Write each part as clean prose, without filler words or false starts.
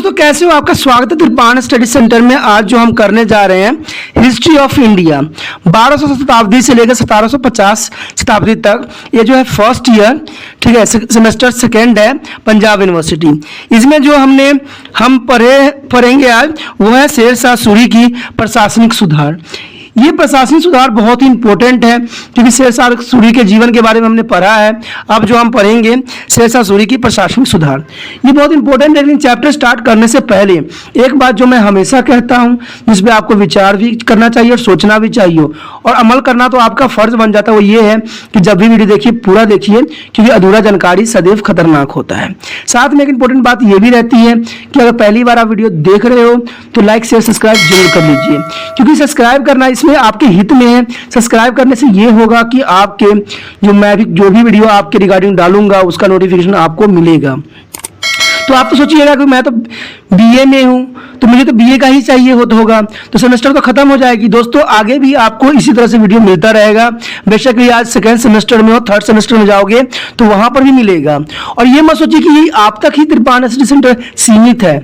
दोस्तों कैसे हो? आपका स्वागत है त्रिपाण स्टडी सेंटर में। आज जो हम करने जा रहे हैं हिस्ट्री ऑफ इंडिया 1200 शताब्दी से लेकर 1750 शताब्दी तक। ये जो है फर्स्ट ईयर, ठीक है, सेमेस्टर सेकेंड है, पंजाब यूनिवर्सिटी। इसमें जो हम पढ़ेंगे आज वो है शेरशाह सूरी की प्रशासनिक सुधार। ये प्रशासनिक सुधार बहुत ही इंपॉर्टेंट है क्योंकि शेरशाह सूरी के जीवन के बारे में हमने पढ़ा है। अब जो हम पढ़ेंगे शेरशाह सूरी की प्रशासनिक सुधार, ये बहुत इंपॉर्टेंट है। लेकिन चैप्टर स्टार्ट करने से पहले एक बात जो मैं हमेशा कहता हूँ, जिस पे आपको विचार भी करना चाहिए और सोचना भी चाहिए और अमल करना तो आपका फर्ज बन जाता है, वो ये है कि जब भी वीडियो देखिए पूरा देखिए, क्योंकि अधूरा जानकारी सदैव खतरनाक होता है। साथ में एक इंपॉर्टेंट बात ये भी रहती है कि अगर पहली बार आप वीडियो देख रहे हो तो लाइक शेयर सब्सक्राइब जरूर कर लीजिए, क्योंकि सब्सक्राइब करना इसमें आपके हित में है। सब्सक्राइब करने से ये होगा कि आपके जो भी वीडियो आपके रिगार्डिंग डालूंगा उसका नोटिफिकेशन आपको मिलेगा। तो आप तो सोचिएगा कि मैं तो बीए में हूं तो मुझे तो बीए का ही चाहिए होगा, तो सेमेस्टर तो खत्म हो जाएगी। दोस्तों आगे भी आपको इसी तरह से वीडियो मिलता रहेगा। बेशक ये आज सेकेंड सेमेस्टर में हो, थर्ड सेमेस्टर में जाओगे तो वहां पर भी मिलेगा। और ये मत सोचिए कि आप तक ही त्रिपाण स्टडी सेंटर सीमित है,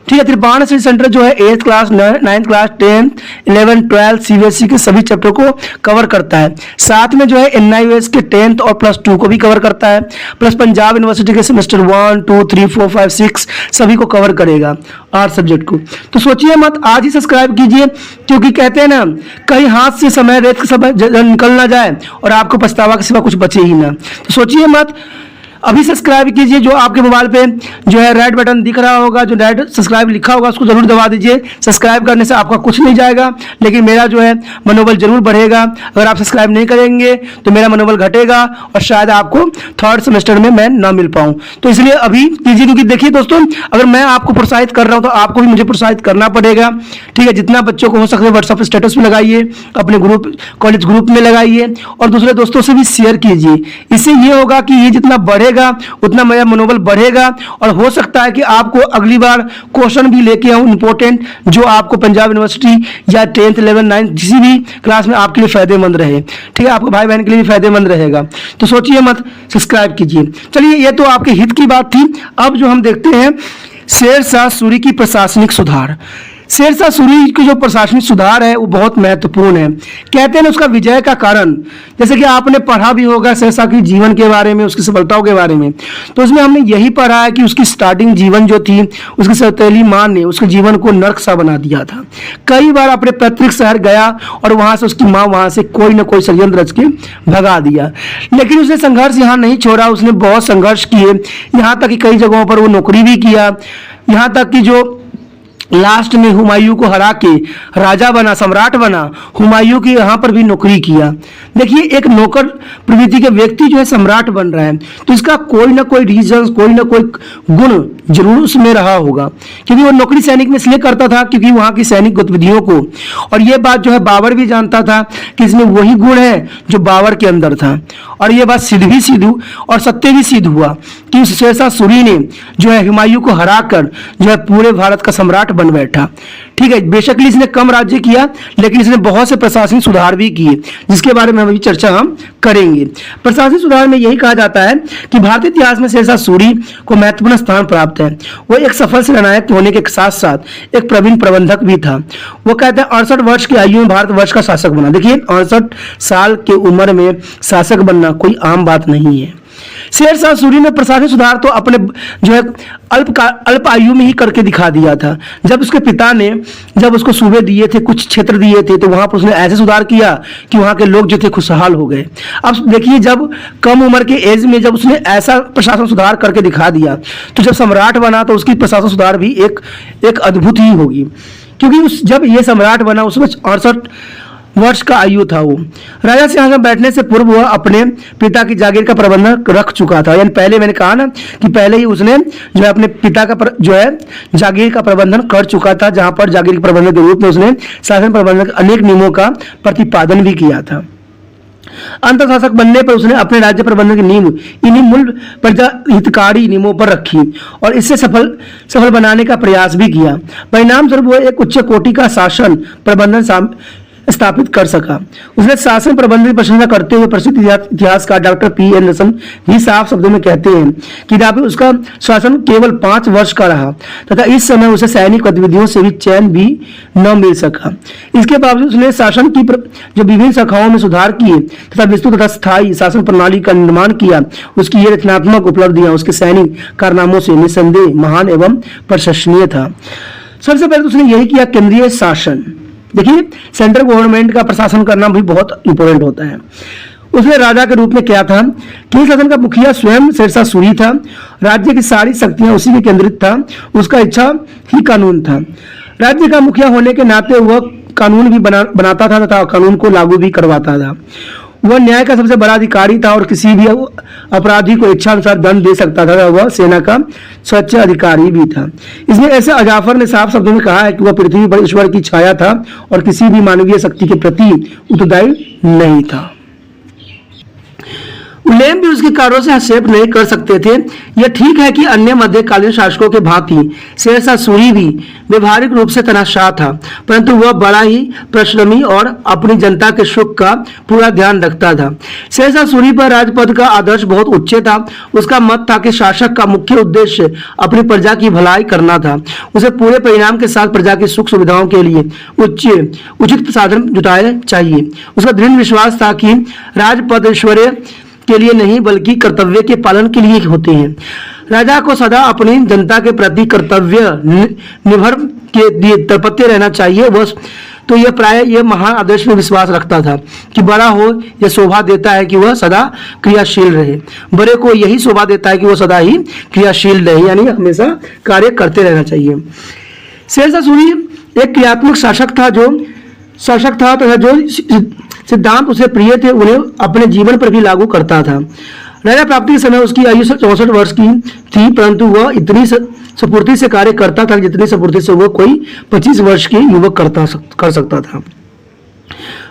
ठीक है। त्रिपाण स्टडी सेंटर जो है 8th class, 9th class, 10th, 11th, 12th CBSE के सभी चैप्टर को कवर करता है। साथ में जो है एनआईओएस के 10th और +2 को भी कवर करता है, प्लस पंजाब यूनिवर्सिटी के सेमेस्टर 1, 2, 3, 4, 5, 6 सभी को कवर करेगा, 8 सब्जेक्ट को। तो सोचिए मत, आज ही सब्सक्राइब कीजिए, क्योंकि कहते हैं ना कहीं हाथ से समय रेत का समय निकल ना जाए और आपको पछतावा के सिवा कुछ बचे ही ना। तो सोचिए मत, अभी सब्सक्राइब कीजिए। जो आपके मोबाइल पे जो है रेड बटन दिख रहा होगा, जो रेड सब्सक्राइब लिखा होगा, उसको जरूर दबा दीजिए। सब्सक्राइब करने से आपका कुछ नहीं जाएगा, लेकिन मेरा जो है मनोबल जरूर बढ़ेगा। अगर आप सब्सक्राइब नहीं करेंगे तो मेरा मनोबल घटेगा और शायद आपको थर्ड सेमेस्टर में मैं ना मिल पाऊँ। तो इसलिए अभी कीजिए, क्योंकि देखिए दोस्तों, अगर मैं आपको प्रोत्साहित कर रहा हूँ तो आपको भी मुझे प्रोत्साहित करना पड़ेगा, ठीक है। जितना बच्चों को हो सके व्हाट्सएप स्टेटस में लगाइए, अपने ग्रुप कॉलेज ग्रुप में लगाइए और दूसरे दोस्तों से भी शेयर कीजिए। इससे ये होगा कि ये जितना बढ़ेगा उतना मेरा मनोबल बढ़ेगा और हो सकता है कि आपको अगली बार क्वेश्चन भी लेके आऊं इंपॉर्टेंट, जो आपको पंजाब यूनिवर्सिटी या 10th, 11th, 9th किसी भी क्लास में आपके लिए फायदेमंद रहे, ठीक है। आपको भाई बहन के लिए भी फायदेमंद रहेगा। तो सोचिए मत, सब्सक्राइब कीजिए। चलिए, ये तो आपके हित की बात थी। अब जो हम देखते हैं शेरशाह सूरी की प्रशासनिक सुधार। शेरशाह सूरी की जो प्रशासनिक सुधार है वो बहुत महत्वपूर्ण है। कहते हैं ना उसका विजय का कारण, जैसे कि आपने पढ़ा भी होगा शेरशाह की जीवन के बारे में, उसकी सफलताओं के बारे में, तो उसमें हमने यही पढ़ा है कि उसकी स्टार्टिंग जीवन जो थी, उसकी सौतेली माँ ने उसके जीवन को नर्क सा बना दिया था। कई बार अपने पैतृक शहर गया और वहां से उसकी माँ वहां से कोई ना कोई षड्यंत्र रच के भगा दिया, लेकिन उसने संघर्ष यहाँ नहीं छोड़ा। उसने बहुत संघर्ष किए, यहाँ तक कि कई जगहों पर वो नौकरी भी किया, यहाँ तक कि जो लास्ट में हुमायूं को हरा के राजा बना, सम्राट बना, हुमायूं की यहाँ पर भी नौकरी किया। देखिए, एक नौकर प्रवृत्ति के व्यक्ति जो है सम्राट बन रहा है तो इसका कोई ना कोई रीजन, कोई ना कोई गुण जरूर उसमें रहा होगा, क्योंकि वो नौकरी सैनिक में इसलिए करता था क्योंकि वहाँ की सैनिक गतिविधियों को, और ये बात जो है बाबर भी जानता था कि इसमें वही गुण है जो बाबर के अंदर था। और ये बात सिद्ध और सत्य भी सिद्ध हुआ कि उस शेरशाह सूरी ने जो है हुमायूं को हराकर जो है पूरे भारत का सम्राट बन बैठा, ठीक है। बेशक इसने कम राज्य किया, लेकिन इसने बहुत से प्रशासनिक सुधार भी किए, जिसके बारे में अभी चर्चा हम करेंगे। प्रशासनिक सुधार में यही कहा जाता है कि भारतीय इतिहास में शेरशाह सूरी को महत्वपूर्ण स्थान प्राप्त है। वो एक सफल सेनानायक होने के साथ साथ एक प्रवीण प्रबंधक भी था। वो कहते हैं 68 वर्ष की आयु में भारतवर्ष का शासक बना। देखिए, 68 साल की उम्र में शासक बनना कोई आम बात नहीं है। शेरशाह सूरी ने प्रशासनिक सुधार तो अपने जो है अल्प आयु में ही करके दिखा दिया था। जब उसके पिता ने जब उसको सूबे दिए थे, कुछ क्षेत्र दिए थे, तो वहां पर उसने ऐसे सुधार किया कि वहां के लोग जो थे खुशहाल हो गए। अब देखिए, जब कम उम्र के एज में जब उसने ऐसा प्रशासन सुधार करके दिखा दिया, तो जब सम्राट बना तो उसकी प्रशासन सुधार भी एक अद्भुत ही होगी, क्योंकि जब ये सम्राट बना उसमें 68 वर्ष का आयु था। वो राजा सिंहासन बैठने से पूर्व वह अपने पिता की जागीर का प्रबंधन रख चुका था। यानी पहले मैंने कहा ना कि पहले ही उसने जो है अपने पिता का जो है जागीर का प्रबंधन कर चुका था, जहां पर जागीर के प्रबंधन के रूप में उसने शासन प्रबंधन के अनेक नियमों का प्रतिपादन भी किया था। अंत शासक बनने पर उसने अपने राज्य प्रबंधन के नियम इन्हीं मूल प्रजा हितकारी नियमों पर रखी और इससे सफल बनाने का प्रयास भी किया। परिणाम स्वरूप वह एक उच्च कोटि का शासन प्रबंधन स्थापित कर सका। उसने शासन प्रबंध की प्रशंसा करते हुए प्रसिद्ध इतिहासकार डॉक्टर पी एंडरसन भी साफ शब्दों में कहते हैं कि यद्यपि उसका शासन केवल 5 वर्ष का रहा तथा इस समय उसे सैनिक गतिविधियों से भी चैन भी न मिल सका। इसके बावजूद उसने शासन की जो विभिन्न शाखाओं में सुधार किए तथा विस्तृत तथा स्थायी शासन प्रणाली का निर्माण किया, उसकी ये रचनात्मक उपलब्धियां उसके सैनिक कारनामों से निस्संदेह महान एवं प्रशंसनीय था। सबसे पहले तो उसने यही किया, केंद्रीय शासन। देखिए, सेंट्रल गवर्नमेंट का प्रशासन करना भी बहुत इंपॉर्टेंट होता है। उसने राजा के रूप में क्या था कि शासन का मुखिया स्वयं शेरशाह सूरी था। राज्य की सारी शक्तियां उसी के केंद्रित था। उसका इच्छा ही कानून था। राज्य का मुखिया होने के नाते वह कानून भी बनाता था तथा कानून को लागू भी करवाता था। वह न्याय का सबसे बड़ा अधिकारी था और किसी भी अपराधी को इच्छा अनुसार दंड दे सकता था। वह सेना का सच्च अधिकारी भी था। इसमें ऐसे अजाफर ने साफ शब्दों में कहा है कि वह पृथ्वी पर ईश्वर की छाया था और किसी भी मानवीय शक्ति के प्रति उत्तरदायी नहीं था। उलेम भी उसके कार्यों से हस्तक्षेप नहीं कर सकते थे। यह ठीक है कि अन्य मध्यकालीन शासकों के भांति शेरशाह सूरी भी व्यवहारिक रूप से तनाशाह था, परंतु वह बड़ा ही परिश्रमी और अपनी जनता के सुख का पूरा ध्यान रखता था। शेरशाह सूरी पर राजपद का आदर्श बहुत उच्च था। उसका मत था कि शासक का मुख्य उद्देश्य अपनी प्रजा की भलाई करना था। उसे पूरे परिणाम के साथ प्रजा की सुख सुविधाओं के लिए उचित साधन जुटाए चाहिए। उसका दृढ़ विश्वास था कि राजपद ऐश्वर्य के लिए नहीं बल्कि कर्तव्य के पालन के लिए होते हैं। राजा को सदा अपनी जनता के प्रति कर्तव्य निर्भर के लिए तत्पर रहना चाहिए। वह तो यह प्राय यह महान आदर्श में विश्वास रखता था कि बड़ा हो यह शोभा देता है कि वह सदा क्रियाशील रहे। बड़े को यही शोभा देता है कि वह सदा ही क्रियाशील रहे, यानी हमेशा कार्य करते रहना चाहिए। शेरशाह सूरी एक क्रियात्मक शासक था तथा जो सिद्धांत उसे प्रिय थे उन्हें अपने जीवन पर भी लागू करता था। राजा प्राप्ति के समय उसकी आयु 64 वर्ष की थी, परंतु वह इतनी स्फूर्ति से कार्य करता था जितनी स्फूर्ति से वह कोई 25 वर्ष के युवक कर सकता था।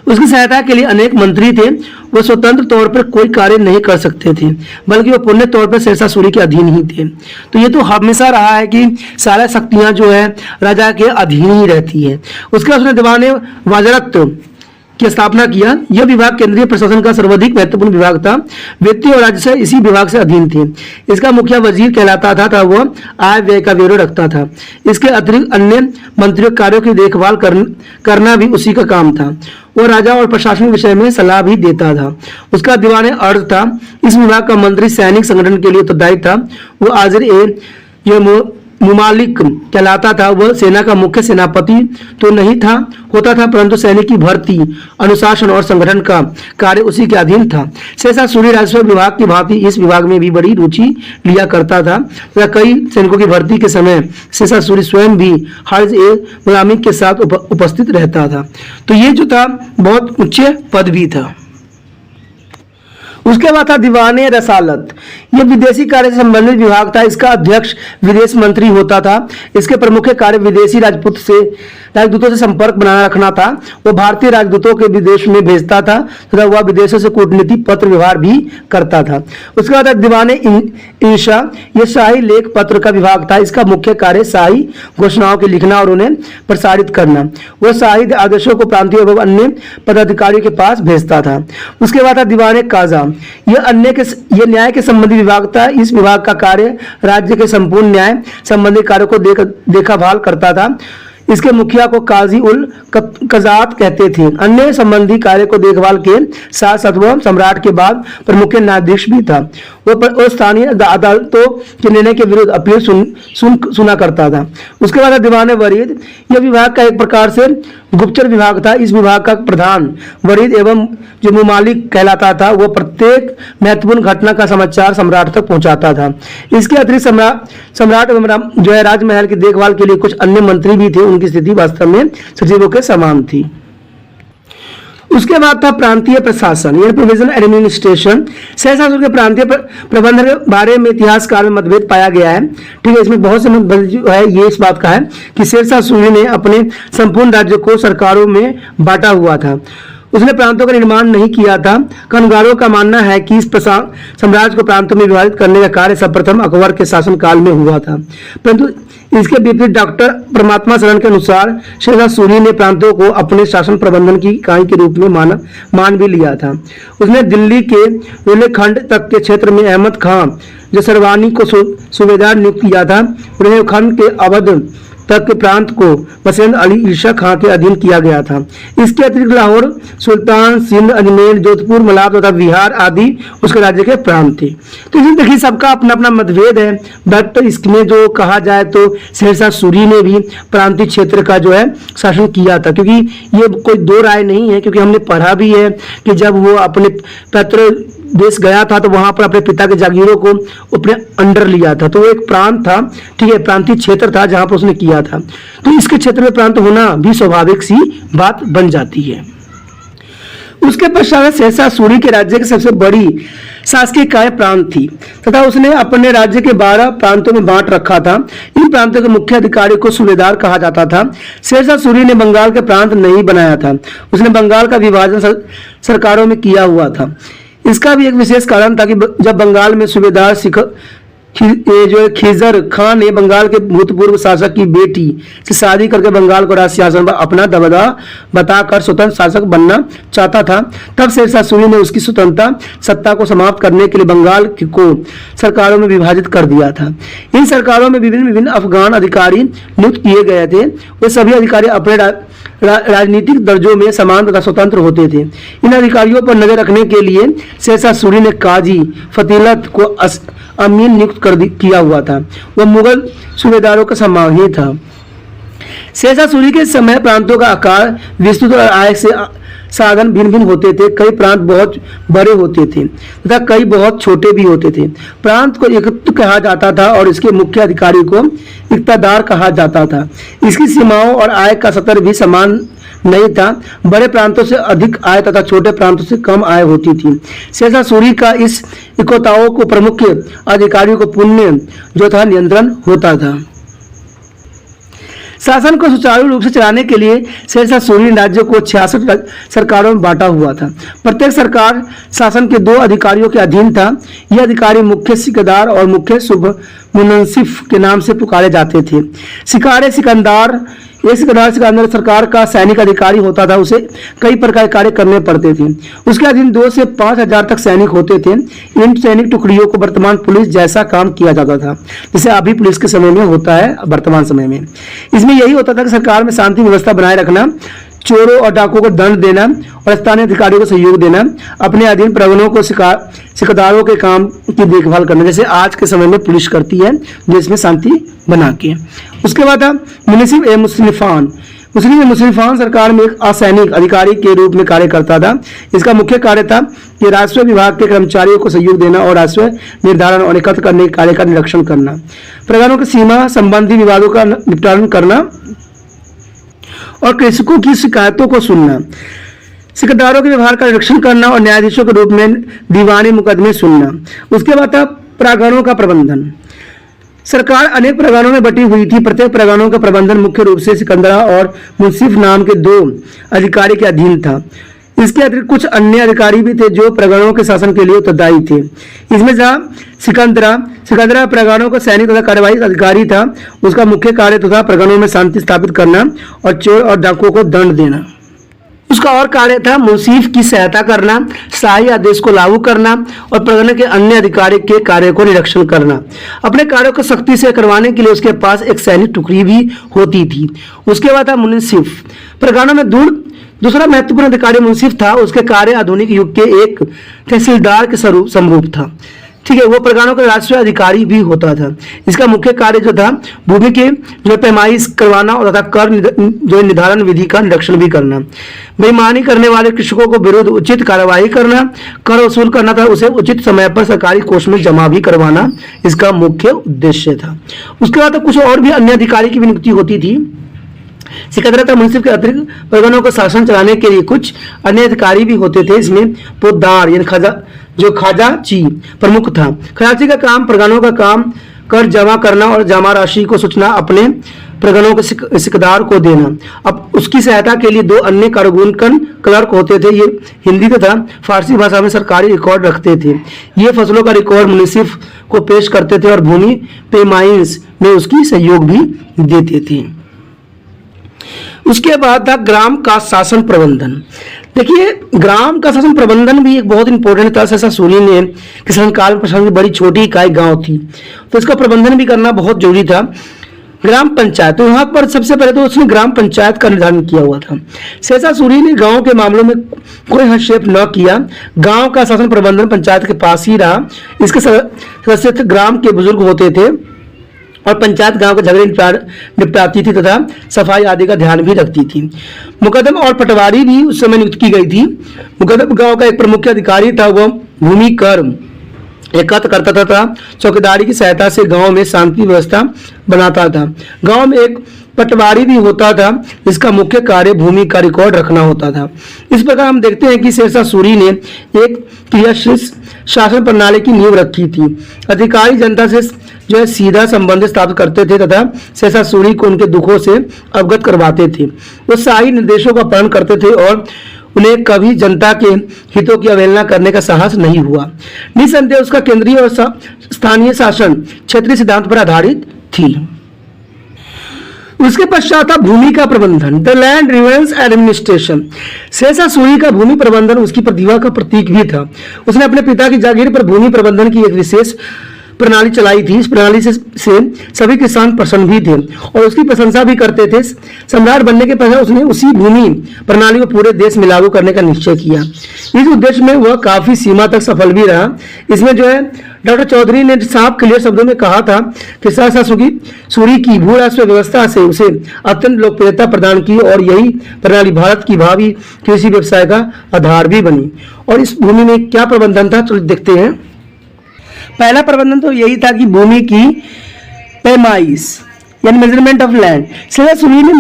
उसकी सहायता के लिए अनेक मंत्री थे। वह स्वतंत्र तौर पर कोई कार्य नहीं कर सकते थे, बल्कि वह पूर्ण तौर पर शेरशाह सूरी के अधीन ही थे। तो ये तो हमेशा रहा है कि सारी शक्तियां जो है राजा के अधीन ही रहती है। उसके बाद उसने दीवाने वज़ारत की स्थापना किया। यह विभाग केंद्रीय प्रशासन का सर्वाधिक महत्वपूर्ण विभाग था। वित्तीय और राजस्व इसी विभाग से अधीन थे। इसका मुखिया वजीर कहलाता था वह आय व्यय का ब्यौरा रखता था। इसके अतिरिक्त अन्य मंत्रियों कार्यों की देखभाल करना भी उसी का काम था। वह राजा और प्रशासनिक विषय में सलाह भी देता था। उसका दीवाने अर्ज था। इस विभाग का मंत्री सैनिक संगठन के लिए उत्तरदायी था। वह आजर मुमालिक कहलाता था। वह सेना का मुख्य सेनापति तो नहीं होता था, परंतु सैनिक की भर्ती, अनुशासन और संगठन का कार्य उसी के अधीन था। शेरशाह सूरी राजस्व विभाग की भांति इस विभाग में भी बड़ी रुचि लिया करता था। कई सैनिकों की भर्ती के समय शेरशाह सूरी स्वयं भी हर्ज ए गुलामी के साथ उपस्थित रहता था। तो ये जो था बहुत उच्च पद भी था। उसके बाद था दीवाने रसालत। यह विदेशी कार्य से संबंधित विभाग था। इसका अध्यक्ष विदेश मंत्री होता था। इसके प्रमुख कार्य विदेशी राजदूतों से संपर्क बनाए रखना था। वह भारतीय राजदूतों के विदेश में भेजता था तथा वह विदेशों से कूटनीति पत्र व्यवहार भी करता था। उसके बाद दीवाने इंशा, यह शाही लेख पत्र का विभाग था। इसका मुख्य कार्य शाही घोषणाओं के लिखना और उन्हें प्रसारित करना। वह शाही आदेशों को प्रांतीय एवं अन्य पदाधिकारियों के पास भेजता था। उसके बाद दीवाने काजा, यह न्याय के संबंधी विभाग था। इस विभाग का कार्य राज्य के संपूर्ण न्याय संबंधी कार्यों को देखभाल करता था। इसके मुखिया को काजी उल कजात कहते थे। अन्य संबंधी कार्य को देखभाल के साथ साथ वह सम्राट के बाद प्रमुख न्यायाधीश भी था। वह स्थानीय अदालतों के निर्णय के विरुद्ध अपील सुना करता था। उसके बाद दीवाने वरीद, यह विभाग का एक प्रकार से गुप्तचर विभाग था। इस विभाग का प्रधान वरीद एवं जो मुमालिक कहलाता था, वह प्रत्येक महत्वपूर्ण घटना का समाचार सम्राट तक पहुंचाता था। इसके अतिरिक्त सम्राट एवं जो है राजमहल की देखभाल के लिए कुछ अन्य मंत्री भी थे। उनकी स्थिति वास्तव में सचिवों के समान थी। उसके बाद था प्रांतीय प्रशासन, यह प्रोविजनल एडमिनिस्ट्रेशन। शेरशाह सूरी के प्रांतीय प्रबंधन के बारे में इतिहासकार में मतभेद पाया गया है। ठीक है, इसमें बहुत से मतभेद जो है ये इस बात का है कि शेरशाह सूरी ने अपने संपूर्ण राज्य को सरकारों में बांटा हुआ था। उसने प्रांतों का निर्माण नहीं किया था। कनगारों का मानना है कि इस साम्राज्य को प्रांतों में विभाजित करने का कार्य सर्वप्रथम अकबर के शासनकाल में हुआ था, परंतु इसके विपरीत डॉक्टर परमात्मा शरण के अनुसार शेरशाह सूरी ने प्रांतों को अपने शासन प्रबंधन की इकाई के रूप में मान भी लिया था। उसने दिल्ली के रुहेलखंड तक के क्षेत्र में अहमद खां जसरवानी को सूबेदार नियुक्त किया था। रुहेलखंड के अवध तक के प्रांत को वसंत अली ईशा खां के अधीन किया गया था। इसके अतिरिक्त लाहौर, सुल्तान, सिंध, अजमेर, जोधपुर, मलाब तथा बिहार आदि उसके राज्य के प्रांत थे। तो इसमें देखिए सबका अपना अपना मतभेद है, बट इसमें जो कहा जाए तो शेरशाह सूरी ने भी प्रांतीय क्षेत्र का जो है शासन किया था, क्योंकि ये कोई दो राय नहीं है, क्योंकि हमने पढ़ा भी है कि जब वो अपने पैतृ देश गया था तो वहां पर अपने पिता के जागीरों को अपने अंडर लिया था। तो वो एक प्रांत था, ठीक है, प्रांतीय क्षेत्र था जहां पर उसने किया था। तो इसके क्षेत्र में प्रांत होना भी स्वाभाविक सी बात बन जाती है। उसके पश्चात शेरशाह सूरी के राज्य की सबसे बड़ी शासकीय इकाई प्रांत थी तथा उसने अपने राज्य के 12 प्रांतों में बांट रखा था। इन प्रांतों के मुख्य अधिकारी को सूबेदार कहा जाता था। शेरशाह सूरी ने बंगाल के प्रांत नहीं बनाया था, उसने बंगाल का विभाजन सरकारों में किया हुआ था। इसका भी एक विशेष कारण था कि जब बंगाल में सूबेदार खिजर खान ने बंगाल के भूतपूर्व शासक की बेटी से शादी करके बंगाल को राज सिंहासन पर अपना दबदबा बताकर स्वतंत्र शासक बनना चाहता था, तब शेरशाह सूरी ने उसकी स्वतंत्रता सत्ता को समाप्त करने के लिए बंगाल को सरकारों में विभाजित कर दिया था। इन सरकारों में विभिन्न अफगान अधिकारी नियुक्त किए गए थे। वे सभी अधिकारी अपने राजनीतिक दर्जों में समान तथा स्वतंत्र होते थे। इन अधिकारियों पर नजर रखने के लिए शेरशाह सूरी ने काजी फतीलत को अमीन नियुक्त किया हुआ था। वह मुगल सूबेदारों का समाही था। शेरशाह सूरी के समय प्रांतों का आकार, विस्तृत और आय से साधन भिन्न भिन्न होते थे। कई प्रांत बहुत बड़े होते थे तथा कई बहुत छोटे भी होते थे। प्रांत को एकत्व कहा जाता था और इसके मुख्य अधिकारी को इक्तादार कहा जाता था। इसकी सीमाओं और आय का स्तर भी समान नहीं था। बड़े प्रांतों से अधिक आय तथा छोटे प्रांतों से कम आय होती थी। शेरशाह सूरी का इस इक्ताओं को प्रमुख अधिकारियों को पुण्य जो था नियंत्रण होता था। शासन को सुचारू रूप से चलाने के लिए शेरशाह सूरी ने राज्य को 66 सरकारों में बांटा हुआ था। प्रत्येक सरकार शासन के 2 अधिकारियों के अधीन था। ये अधिकारी मुख्य सिकदार और मुख्य मुनसिफ के नाम से पुकारे जाते थे। सिकंदर सरकार का सैनिक अधिकारी होता था। उसे कई प्रकार के कार्य करने पड़ते थे। उसके अधीन 2 से 5 हजार तक सैनिक होते थे। इन सैनिक टुकड़ियों को वर्तमान पुलिस जैसा काम किया जाता था, जैसे अभी पुलिस के समय में होता है वर्तमान समय में। इसमें यही होता था कि सरकार में शांति व्यवस्था बनाए रखना, चोरों और डाकुओं को दंड देना और स्थानीय अधिकारियों को सहयोग देना, अपने अधीन प्रगणों को सिकदारों के काम की देखभाल करना, जैसे आज के समय में पुलिस करती है, देश में शांति बना के। उसके बाद मुसरिफान सरकार में एक असैनिक अधिकारी के रूप में कार्य करता था। इसका मुख्य कार्य था कि राजस्व विभाग के कर्मचारियों को सहयोग देना और राजस्व निर्धारण और एकत्र करने के कार्य का निरीक्षण करना, प्रगणों की सीमा संबंधी विवादों का निपटान करना और कृषकों की शिकायतों को सुनना, सिकदारों के व्यवहार का निरीक्षण करना और न्यायाधीशों के रूप में दीवानी मुकदमे सुनना। उसके बाद था प्रांगणों का प्रबंधन। सरकार अनेक प्रांगणों में बटी हुई थी। प्रत्येक प्रांगणों का प्रबंधन मुख्य रूप से सिकंदरा और मुंसिफ नाम के 2 अधिकारी के अधीन था। इसके अतिरिक्त कुछ अन्य अधिकारी भी थे जो प्रांगणों के शासन के लिए उत्तरदायी थे। इसमें जहाँ सिकंदरा प्रांगणों का सैनिक तथा कार्यवाही अधिकारी था। उसका मुख्य कार्य तो था प्रांगणों में शांति स्थापित करना और चोर और डाकुओं को दंड देना। उसका और कार्य था मुंसिफ की सहायता करना, शाही आदेश को लागू करना और प्रगणन के अन्य अधिकारी के कार्य को निरीक्षण करना। अपने कार्यों को सख्ती से करवाने के लिए उसके पास एक सैनिक टुकड़ी भी होती थी। उसके बाद था मुंसिफ। प्रगणों में दूसरा महत्वपूर्ण अधिकारी मुंसिफ था। उसके कार्य आधुनिक युग के एक तहसीलदार के समरूप था। ठीक है, वो प्रगणों का राजस्व अधिकारी भी होता था। इसका मुख्य कार्य जो था भूमि के जो पैमाइश करवाना और तथा कर जो निर्धारण विधि का निरीक्षण भी करना, बेईमानी करने वाले कृषकों को विरुद्ध उचित कार्यवाही करना, कर वसूल करना था, उसे उचित समय पर सरकारी कोष में जमा भी करवाना इसका मुख्य उद्देश्य था। उसके बाद कुछ और भी अन्य अधिकारी की भी नियुक्ति होती थी। सिकंदरा तथा मुंसिफ के अतिरिक्त प्रगणों को शासन चलाने के लिए कुछ अन्य अधिकारी भी होते थे। इसमें पोद्दार यानी खजाची प्रमुख था। खजाची का काम प्रगणों का काम कर जमा करना और जमा राशि को सूचना अपने प्रगणों के सिकदार को देना। अब उसकी सहायता के लिए 2 अन्य कारगुनकन क्लर्क होते थे। ये हिंदी तथा फारसी भाषा में सरकारी रिकॉर्ड रखते थे। ये फसलों का रिकॉर्ड मुंसिफ को पेश करते थे और भूमि पैमाइश में उसकी सहयोग भी देते थे। उसके बाद था ग्राम का शासन प्रबंधन। देखिए, ग्राम का शासन प्रबंधन भी एक बहुत इंपॉर्टेंट था। सहसा सूरी ने किसान काल में प्रशासन की बड़ी छोटी इकाई गांव थी, तो इसका प्रबंधन भी करना बहुत जरूरी था। ग्राम पंचायत, तो यहाँ पर सबसे पहले तो उसने ग्राम पंचायत का निर्धारण किया हुआ था। सहसा सूरी ने गांव के मामलों में कोई हस्तक्षेप न किया। गांव का शासन प्रबंधन पंचायत के पास ही रहा। इसके सदस्य ग्राम के बुजुर्ग होते थे और पंचायत गांव के झगड़े निपटाती थी तथा सफाई आदि का ध्यान भी रखती थी। मुकदम और पटवारी भी उस समय नियुक्त की गई थी। मुकदम गांव का एक प्रमुख अधिकारी था, वह भूमि कर एकत्र करता था। चौकीदारी की सहायता से गांव में शांति व्यवस्था बनाता था। गांव में एक पटवारी भी होता था, जिसका मुख्य कार्य भूमि का रिकॉर्ड रखना होता था। इस प्रकार हम देखते हैं कि शेरशाह सूरी ने एक क्रियाशील शासन प्रणाली की नींव रखी थी। अधिकारी जनता से जो है सीधा संबंध स्थापित करते थे तथा शेरशाह सूरी को उनके दुखों से अवगत करवाते थे। वो शाही निर्देशों का पालन करते थे और उन्हें कभी जनता के हितों की अवहेलना करने का साहस नहीं हुआ। निसंदेह उसका केंद्रीय और स्थानीय शासन क्षेत्रीय सिद्धांत पर आधारित थी। उसके पश्चात था भूमि का प्रबंधन, the land revenue administration. Sher Shah Suri का भूमि प्रबंधन उसकी प्रतिभा का प्रतीक भी था। उसने अपने पिता की जागीर पर भूमि प्रबंधन की एक विशेष प्रणाली चलाई थी। इस प्रणाली से सभी किसान प्रसन्न भी थे और उसकी प्रशंसा भी करते थे। सम्राट बनने के पहले उसने उसी भूमि प्रणाली को पूरे देश में लागू करने का निश्चय किया। इस उद्देश्य में वह काफी सीमा तक सफल भी रहा। इसमें जो है डॉक्टर चौधरी ने साफ क्लियर शब्दों में कहा था कि शेरशाह सूरी की भू राजस्व व्यवस्था से उसे अत्यंत लोकप्रियता प्रदान की और यही प्रणाली भारत की भावी कृषि व्यवसाय का आधार भी बनी। और इस भूमि में क्या प्रबंधन था, चलो देखते हैं। पहला प्रबंधन तो यही था कि भूमि की पैमाइश यानी measurement of land. Sher Shah Suri ने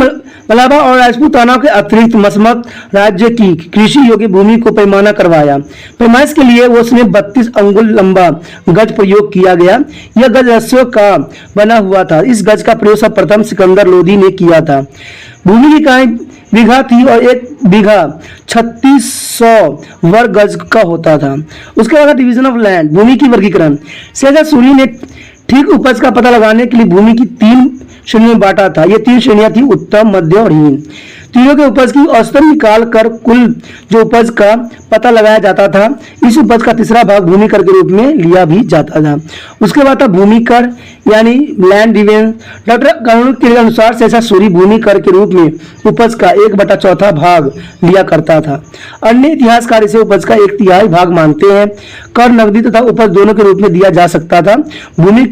मलाबा और राजपूताना के अतिरिक्त मसमत राज्य की कृषि योग्य भूमि को पैमाना करवाया। पैमाइश के लिए उसने 32 अंगुल लंबा गज प्रयोग किया गया। यह गज रस्सियों का बना हुआ था। इस गज का प्रयोग सर्वप्रथम सिकंदर लोदी ने किया था। भूमि की इकाई बीघा थी और एक बीघा 3600 वर्ग गज का होता था। उसके बाद डिवीजन ऑफ लैंड, भूमि की वर्गीकरण। शेरशाह सूरी ने ठीक उपज का पता लगाने के लिए भूमि की 3 श्रेणियों में बांटा था। ये 3 श्रेणियां थी, उत्तम, मध्य और हीन। तीनों के उपज की औसतन निकाल कर कुल जो उपज का पता लगाया जाता था। इस उपज का तीसरा भाग भूमि कर के रूप में लिया भी जाता था। उसके बाद था भूमि कर यानी लैंड डिविडेंड। डॉक्टर कानून के अनुसार शेरशाह सूरी भूमि कर के रूप में उपज का 1/4 भाग लिया करता था। अन्य इतिहासकार इसे उपज का 1/3 भाग मानते हैं। कर नकदी तथा उपज दोनों के रूप में दिया जा सकता था। भूमि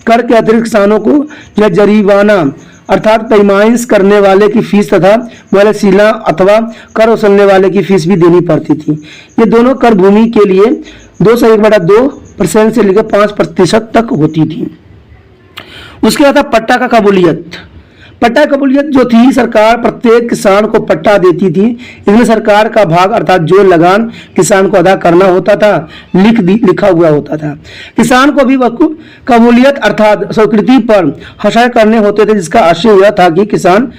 कर के अतिरिक्त किसानों को जो जरीवाना अर्थात पैमाइश करने वाले की फीस तथा वलसीला अथवा कर वसूलने वाले की फीस भी देनी पड़ती थी। ये दोनों कर भूमि के लिए 2.1/2% से लेकर 5% तक होती थी। उसके बाद पट्टा का कबूलियत। पट्टा कबूलियत जो थी, सरकार प्रत्येक किसान को पट्टा देती थी। इसमें सरकार का भाग अर्थात जो लगान किसान को अदा करना होता था लिखा हुआ होता था। किसान को भी वक़्फ़ कबूलियत अर्थात स्वीकृति पर हस्ताक्षर करने होते थे, जिसका आशय यह था कि किसान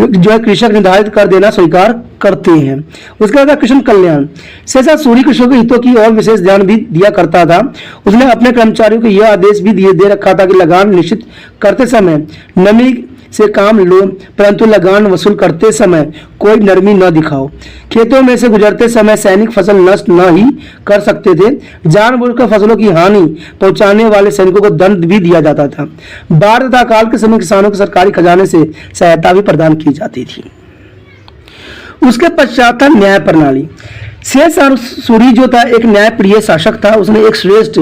जो है कृषक निर्धारित कर देना स्वीकार करते हैं। उसके बाद कृषक कल्याण। शेरशाह सूरी कृषकों के हितों की और विशेष ध्यान भी दिया करता था। उसने अपने कर्मचारियों को यह आदेश भी दे रखा था कि लगान निश्चित करते समय नमी से काम लो, परंतु लगान वसूल करते समय कोई नरमी न दिखाओ। खेतों में से गुजरते समय सैनिक फसल नष्ट न ही कर सकते थे। जानबूझकर फसलों की हानि पहुंचाने वाले सैनिकों को दंड भी दिया जाता था। बाढ़ तथा अकाल के समय किसानों को सरकारी खजाने से सहायता भी प्रदान की जाती थी। उसके पश्चात था न्याय प्रणाली। शेरशाह सूरी जो था एक न्यायप्रिय शासक था। उसने एक श्रेष्ठ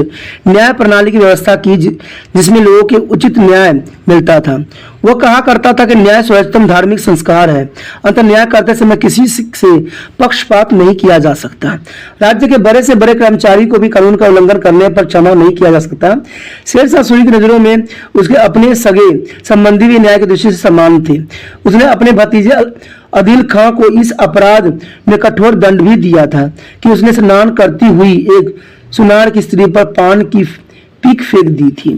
न्याय प्रणाली की व्यवस्था की जिसमें लोगों के उचित न्याय मिलता था। वह कहा करता था कि न्याय सर्वोत्तम धार्मिक संस्कार है, अतः न्याय करते समय किसी से पक्षपात नहीं किया जा सकता। राज्य के बड़े से बड़े कर्मचारी को भी कानून का उल्लंघन करने पर क्षमा नहीं किया जा सकता। शेरशाह सूरी की नजरों में उसके अपने सगे संबंधी भी न्याय की दृष्टि से समान थे। उसने अपने भतीजे आदिल खां को इस अपराध में कठोर दंड भी दिया था कि उसने स्नान करती हुई एक सुनार की स्त्री पर पान की पीक फेंक दी थी।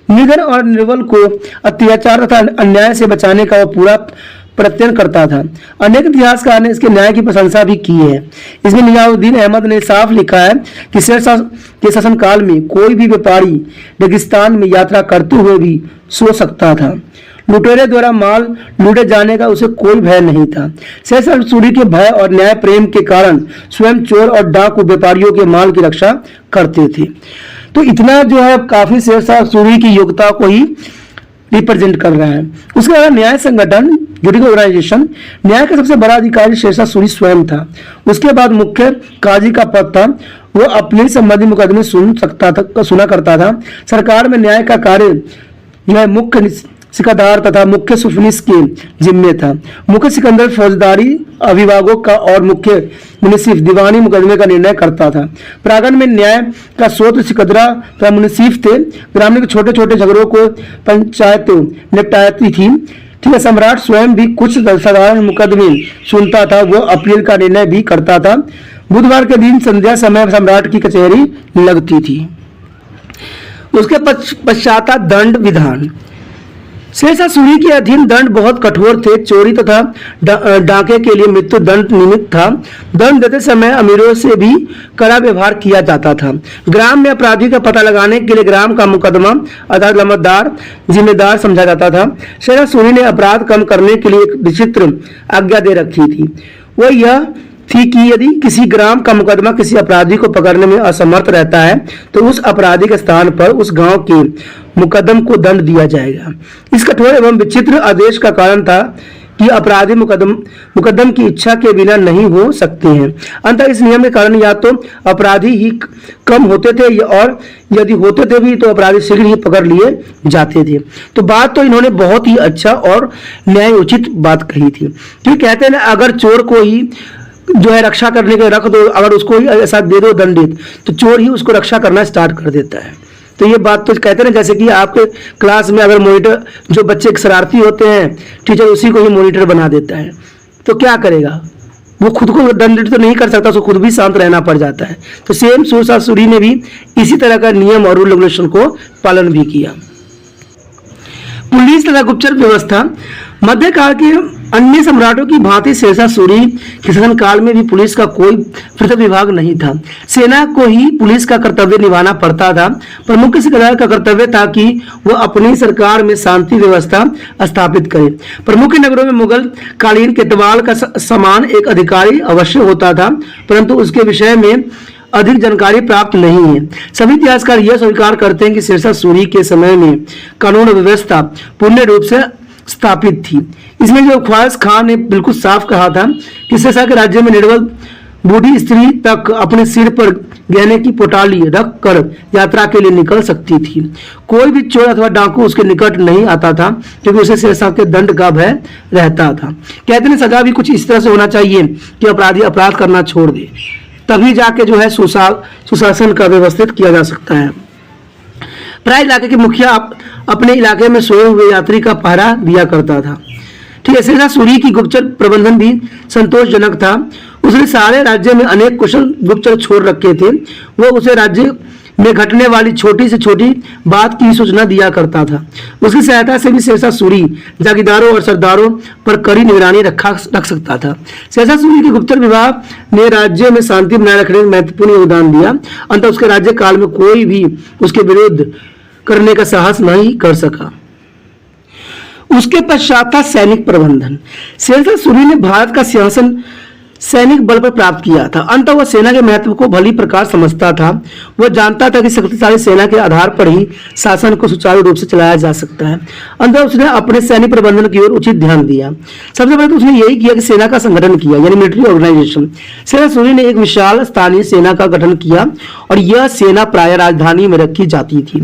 निधन और निर्बल को अत्याचार तथा अन्याय से बचाने का वह पूरा प्रत्ययन करता था। अनेक इतिहासकार ने इसके न्याय की प्रशंसा भी की है। इसमें निजामुद्दीन अहमद ने साफ लिखा है कि शेरशाह के शासनकाल में कोई भी व्यापारी रेगिस्तान में यात्रा करते हुए भी सो सकता था। लुटेरे द्वारा माल लूटे जाने का उसे कोई भय नहीं था। शेरशाह सूरी के भय और न्याय प्रेम के कारण स्वयं चोर और डाकू व्यापारियों के माल की रक्षा करते थे। तो इतना जो है काफी शेरशाह सूरी की योग्यता को ही रिप्रेजेंट कर रहा है। उसके बाद न्याय संगठन, जुडिशल ऑर्गेनाइजेशन, न्याय का सबसे बड़ा अधिकारी शेरशाह सूरी स्वयं था। उसके बाद मुख्य काजी का पद था, वो अपील संबंधी मुकदमे सुना करता था। सरकार में न्याय का कार्य जो है मुख्य सिकंदर तथा मुख्य सुफनिस के जिम्मे था। मुख्य सिकंदर फौजदारी अभिभागों का और मुख्य मुनिसिफ दीवानी मुकदमे का निर्णय करता था। प्रांगण में न्याय का स्रोत सिकंदरा तथा मुनिसिफ थे। ग्रामीण के छोटे छोटे झगड़ों को पंचायत निपटाती थी। ठीक है, सम्राट स्वयं भी कुछ साधारण मुकदमे सुनता था, वो अपील का निर्णय भी करता था। बुधवार के दिन संध्या समय सम्राट की कचहरी लगती थी। उसके पश्चात दंड विधान। शेरशाह सूरी के अधीन दंड बहुत कठोर थे। चोरी तथा डाके के लिए मृत्यु दंड निमित्त था। दंड देते समय अमीरों से भी कड़ा व्यवहार किया जाता था। ग्राम में अपराधी का पता लगाने के लिए ग्राम का मुकदमा अर्थात लम्बतदार जिम्मेदार समझा जाता था। शेरशाह सूरी ने अपराध कम करने के लिए एक विचित्र आज्ञा दे रखी थी। वो यह थी कि यदि किसी ग्राम का मुकदमा किसी अपराधी को पकड़ने में असमर्थ रहता है तो उस अपराधी के स्थान पर उस गांव के मुकदम को दंड दिया जाएगा। इस कठोर एवं विचित्र आदेश का कारण था कि अपराधी मुकदम की इच्छा के बिना नहीं हो सकते हैं। अंततः इस नियम के कारण या तो अपराधी ही कम होते थे और यदि होते थे भी तो अपराधी शीघ्र ही पकड़ लिए जाते थे। तो बात तो इन्होंने बहुत ही अच्छा और न्याय उचित बात कही थी। तो कहते हैं ना, अगर चोर को ही जो है रक्षा करने के रख दो, अगर उसको ही ऐसा दे दो दंडित, तो चोर ही उसको रक्षा करना स्टार्ट कर देता है। तो ये बात तो कहते हैं ना, जैसे कि आपके क्लास में अगर मॉनिटर जो बच्चे शरारती होते हैं, टीचर उसी को ही मॉनिटर बना देता है, तो क्या करेगा वो? खुद को दंडित तो नहीं कर सकता, उसको खुद भी शांत रहना पड़ जाता है। तो सेम शेरशाह सूरी ने भी इसी तरह का नियम और रूल रेगुलेशन को पालन भी किया। पुलिस तथा गुप्तचर व्यवस्था। मध्यकाल के अन्य सम्राटों की भांति शेरशाह सूरी के शासन काल में भी पुलिस का कोई पृथक विभाग नहीं था। सेना को ही पुलिस का कर्तव्य निभाना पड़ता था। प्रमुख सिकंदर का कर्तव्य था कि वह अपनी सरकार में शांति व्यवस्था स्थापित करे। प्रमुख नगरों में मुगल कालीन केतवाल का समान एक अधिकारी अवश्य होता था, परंतु उसके विषय में अधिक जानकारी प्राप्त नहीं है। सभी इतिहासकार यह स्वीकार करते हैं कि शेरशाह सूरी के समय में कानून व्यवस्था पूर्ण रूप से स्थापित थी। इसमें जो ख्वाजा खान ने बिल्कुल साफ कहा था कि शेरशाह के राज्य में निर्बल बूढ़ी स्त्री तक अपने सिर पर गहने की पोटाली रख कर यात्रा के लिए निकल सकती थी। कोई भी चोर अथवा डाकू उसके निकट नहीं आता था, क्योंकि उसे शेरशाह के दंड का भय रहता था। कहते हैं सजा भी कुछ इस तरह से होना चाहिए कि अपराधी अपराध करना छोड़ दे, तभी जाके जो है सुशासन का व्यवस्थित किया जा सकता है। प्राय इलाके के मुखिया अपने इलाके में सोए हुए यात्री का पहरा दिया करता था। ठीक है, शेरशाह सूरी की गुप्तचर प्रबंधन भी संतोषजनक था। उसने सारे राज्य में अनेक कुशल गुप्तचर छोड़ रखे थे। वो उसे राज्य में घटने वाली छोटी से छोटी बात की सूचना दिया करता था। उसकी सहायता से भी शेरशाह सूरी जागीरदारों और सरदारों पर कड़ी निगरानी रख सकता था। शेरशाह सूरी के गुप्तचर विभाग ने राज्य में शांति बनाए रखने में महत्वपूर्ण योगदान दिया। अंततः उसके राज्य काल में कोई भी उसके विरुद्ध करने का साहस नहीं कर सका। उसके पश्चात था सैनिक प्रबंधन। शेरशाह सूरी ने भारत का सिंहासन सैनिक बल पर प्राप्त किया था। अंततः वह सेना के महत्व को भली प्रकार समझता था। वह जानता था कि शक्तिशाली सेना के आधार पर ही शासन को सुचारू रूप से चलाया जा सकता है। अंततः उसने अपने सैनिक प्रबंधन की ओर उचित ध्यान दिया। सबसे पहले तो उसने यही किया कि सेना का संगठन किया, यानी मिलिट्री ऑर्गेनाइजेशन। शेरशाह सूरी ने एक विशाल स्थानीय सेना का गठन किया और यह सेना प्राय राजधानी में रखी जाती थी।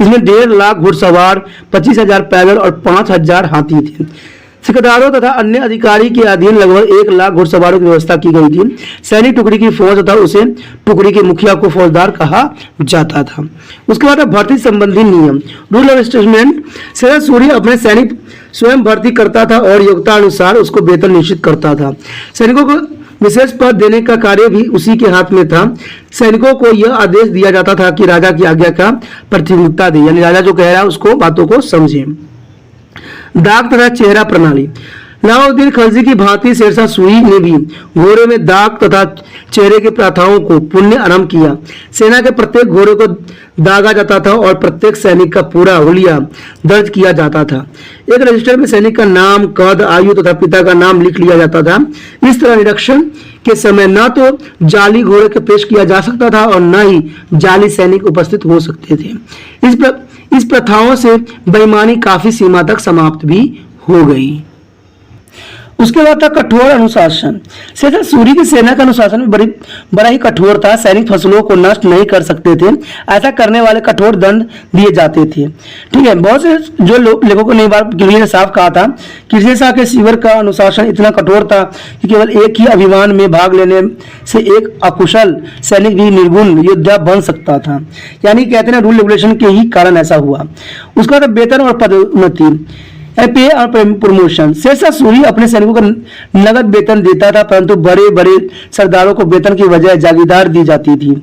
इसमें 1.5 लाख घुड़सवार, 25,000 पैदल और 5,000 हाथी थे। सिकंदरों तथा अन्य अधिकारी के अधीन लगभग 1 लाख घुड़सवारों की व्यवस्था की गई थी। सैनिक टुकड़ी की फौज तथा उसे टुकड़ी के मुखिया को फौजदार कहा जाता था। उसके बाद भर्ती संबंधी नियम, rule of establishment. Sher Shah Suri अपने सैनिक स्वयं भर्ती करता था और योग्यता अनुसार उसको वेतन निश्चित करता था। सैनिकों को विशेष पद देने का कार्य भी उसी के हाथ में था। सैनिकों को यह आदेश दिया जाता था कि राजा की आज्ञा का प्रतिनिधित्व दे, यानी राजा जो कह रहा है उसको बातों को समझे। दाग तथा चेहरा प्रणाली। अलाउद्दीन खलजी की भांति शेरशाह सूरी ने भी घोड़े में दाग तथा चेहरे की प्रथाओं को पुण्य आरंभ किया। सेना के प्रत्येक घोड़े को दागा जाता था और प्रत्येक सैनिक का पूरा हुलिया दर्ज किया जाता था। एक रजिस्टर में सैनिक का नाम, कद, आयु तथा पिता का नाम लिख लिया जाता था। इस तरह निरीक्षण के समय न तो जाली घोड़े को पेश किया जा सकता था और न ही जाली सैनिक उपस्थित हो सकते थे। इस प्रथाओं से बेईमानी काफी सीमा तक समाप्त भी हो गई। उसके बाद था कठोर अनुशासन। शेरशाह सूरी की सेना का अनुशासन में बड़ा ही कठोर था। सैनिक फसलों को नष्ट नहीं कर सकते थे, ऐसा करने वाले कठोर दंड दिए जाते थे। ठीक है, बहुत से जो लेखकों ने बार ने साफ कहा था कि शेरशाह के शिविर का अनुशासन इतना कठोर था कि केवल एक ही अभियान में भाग लेने से एक अकुशल सैनिक भी निर्गुण योद्धा बन सकता था। यानी कहते हैं रूल रेगुलेशन के ही कारण ऐसा हुआ। उसके बाद वेतन और पदोन्नति, पे और प्रमोशन। शेरशाह सूरी अपने सैनिकों को नगद वेतन देता था, परंतु बड़े बड़े सरदारों को वेतन की बजाय जागीरदार दी जाती थी।